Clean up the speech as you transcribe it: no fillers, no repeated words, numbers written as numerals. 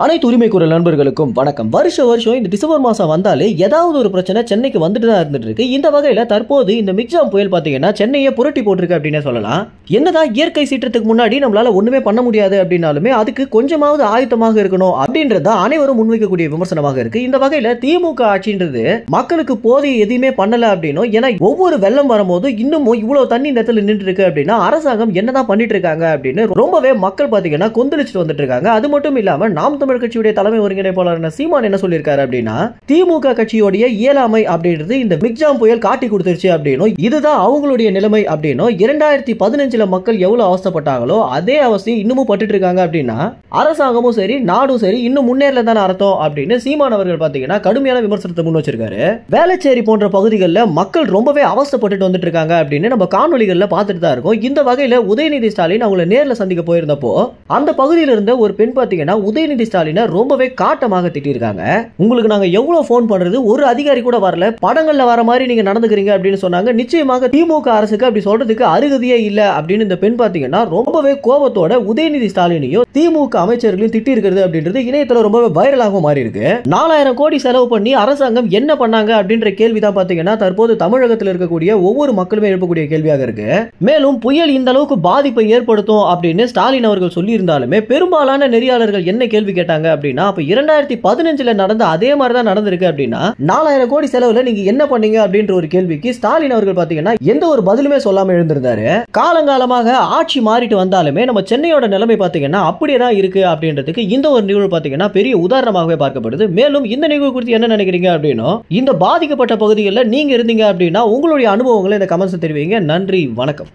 அனைத்து உரிமை குரல் நண்பர்களுக்கும் வணக்கம். வருஷம் இந்த டிசம்பர் மாசம் வந்தாலே ஏதாவது ஒரு பிரச்சனை சென்னைக்கு வந்துட்டு தான் இருந்துட்டு இருக்கு. இந்த வகையில தற்போது இந்த மிக்ஜாம் புயல் பாத்தீங்கன்னா சென்னையை புரட்டி போட்டிருக்கு அப்படின்னு சொல்லலாம். என்னதான் இயற்கை சீற்றத்துக்கு முன்னாடி நம்மளால ஒண்ணுமே பண்ண முடியாது அப்படின்னாலுமே அதுக்கு கொஞ்சமாவது ஆயத்தமாக இருக்கணும் அப்படின்றத அனைவரும் முன்வைக்கக்கூடிய விமர்சனமாக இருக்கு. இந்த வகையில திமுக ஆட்சின்றது மக்களுக்கு போதிய எதுவுமே பண்ணல அப்படின்னும், ஏன்னா ஒவ்வொரு வெள்ளம் வரும்போது இன்னமும் இவ்வளவு தண்ணி இந்த இடத்துல நின்று இருக்கு அப்படின்னா அரசாங்கம் என்னதான் பண்ணிட்டு இருக்காங்க அப்படின்னு ரொம்பவே மக்கள் பாத்தீங்கன்னா கொந்தளிச்சுட்டு வந்துட்டு இருக்காங்க. அது மட்டும் இல்லாம நாம் தமிழ் கட்சியுடைய தலைமை ஒருங்கிணைப்பாளரான சீமான் என்ன சொல்லியிருக்காரு அப்படின்னா, திமுக கட்சியோடைய இயலாமை அப்படின்றது இந்த மிக்ஜாம் புயல் காட்டி கொடுத்துருச்சு அப்படின்னும், இதுதான் அவங்களுடைய நிலைமை அப்படின்னும், 2015 மக்கள் எவ்வளவு அவஸ்தைப்பட்டாங்களோ அதே அவஸ்தையை இன்னமும் பட்டுட்டு இருக்காங்க அப்படின்னா அரசாங்கமும் சரி நாடும் சரி இன்னும் முன்னேறல தானே அர்த்தம் அப்படின்னு சீமான் அவர்கள் பாத்தீங்கன்னா கடுமையான விமர்சனத்தை முன் வச்சிருக்காரு. வேளச்சேரி போன்ற பகுதிகளில் மக்கள் ரொம்பவே அவஸ்தைப்பட்டு வந்துட்டு இருக்காங்க அப்படின்னு நம்ம காணொலிகளில் பார்த்துட்டு தான் இருக்கோம். இந்த வகையில உதயநிதி ஸ்டாலின் அவங்களை நேரில் சந்திக்க போயிருந்தப்போ அந்த பகுதியில் இருந்த ஒரு பெண் பாத்தீங்கன்னா உதயநிதி ஸ்டாலினை ரொம்பவே காட்டமாக திட்டிருக்காங்க. உங்களுக்கு நாங்க எவ்வளவு போன் பண்றது, ஒரு அதிகாரி கூட வரல, படங்கள்ல வர மாதிரி நீங்க நடந்துக்கிறீங்க அப்படின்னு சொன்னாங்க. நிச்சயமாக திமுக அரசுக்கு அப்படி சொல்றதுக்கு அருகதையே இல்ல அப்படின்னு இந்த பெண் பாத்தீங்கன்னா ரொம்பவே கோபத்தோட உதயநிதி ஸ்டாலினையும் திமுக அமைச்சர்களையும் திட்டி இருக்கிறது அப்படின்றது இணையத்துல ரொம்பவே வைரலாக மாறி இருக்கு. 4000 கோடி செலவு பண்ணி அரசாங்கம் என்ன பண்ணாங்க அப்படின்ற கேள்விதான் பாத்தீங்கன்னா தற்போது தமிழகத்தில் இருக்கக்கூடிய ஒவ்வொரு மக்களுமே எழுப்பக்கூடிய கேள்வியாக இருக்கு. மேலும் புயல் இந்த அளவுக்கு பாதிப்பை ஏற்படுத்தும் அப்படின்னு ஸ்டாலின் அவர்கள் சொல்லி இருந்தாலுமே பெரும்பாலான நெறியாளர்கள் என்ன கேள்வி கேட்டாங்க அப்படின்னா, அப்ப 2015 நடந்த அதே மாதிரி தான் நடந்திருக்கு அப்படின்னா 4000 கோடி செலவுல நீங்க என்ன பண்ணீங்க அப்படின்ற ஒரு கேள்விக்கு ஸ்டாலின் அவர்கள் பாத்தீங்கன்னா எந்த ஒரு பதிலுமே சொல்லாம எழுந்திருந்தாரு. காலங்காலமாக ஆட்சி மாறிட்டு வந்தாலுமே நம்ம சென்னையோட நிலைமை பாத்தீங்கன்னா அப்படியே தான் இருக்கு அப்படின்றதுக்கு இந்த ஒரு நிகழ்வு பாத்தீங்கன்னா பெரிய உதாரணமாகவே பார்க்கப்படுது. மேலும் இந்த நிகழ்வு குறித்து என்ன நினைக்கிறீங்க அப்படின்னா, இந்த பாதிக்கப்பட்ட பகுதிகளில் நீங்க இருந்தீங்க அப்படின்னா உங்களுடைய அனுபவங்களை இந்த கமெண்ட்ஸ் தெரிவிங்க. நன்றி, வணக்கம்.